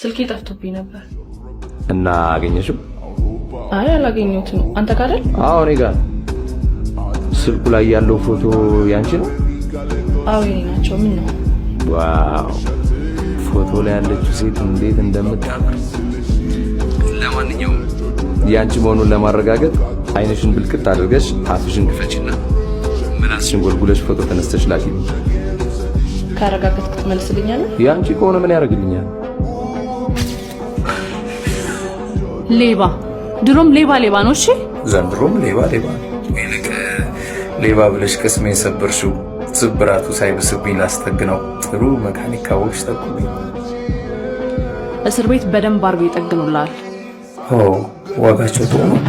ስልኬ ጠፍቶብኝ ነበር እና አገኘሽው? አይ አላገኘሁትም። አንተ ጋር አይደል? አዎ እኔ ጋር። ስልኩ ላይ ያለው ፎቶ ያንቺ ነው? አዎ የኔ ናቸው። ምን ነው? ዋው ፎቶ ላይ ያለችው ሴት እንዴት እንደምታምር። ለማንኛውም ያንቺ መሆኑን ለማረጋገጥ አይንሽን ብልቅጥ አድርገሽ አፍሽን ክፈቺና ምላስሽን ጎልጉለሽ ፎቶ ተነስተሽ ላኪልኝ። ካረጋገጥክ ትመልስልኛለህ? ያንቺ ከሆነ ምን ያደርግልኛል? ሌባ ድሮም ሌባ ነው። እሺ ዘንድሮም ሌባ ይልቅ ሌባ ብለሽ ቅስሜ ሰበርሽው። ስብራቱ ሳይብስብኝ ላስጠግነው ጥሩ መካኒካዎች ጠቁኝ። እስር ቤት በደንብ አርገው ይጠግኑልሃል። ዋጋቸው ጥሩ ነው።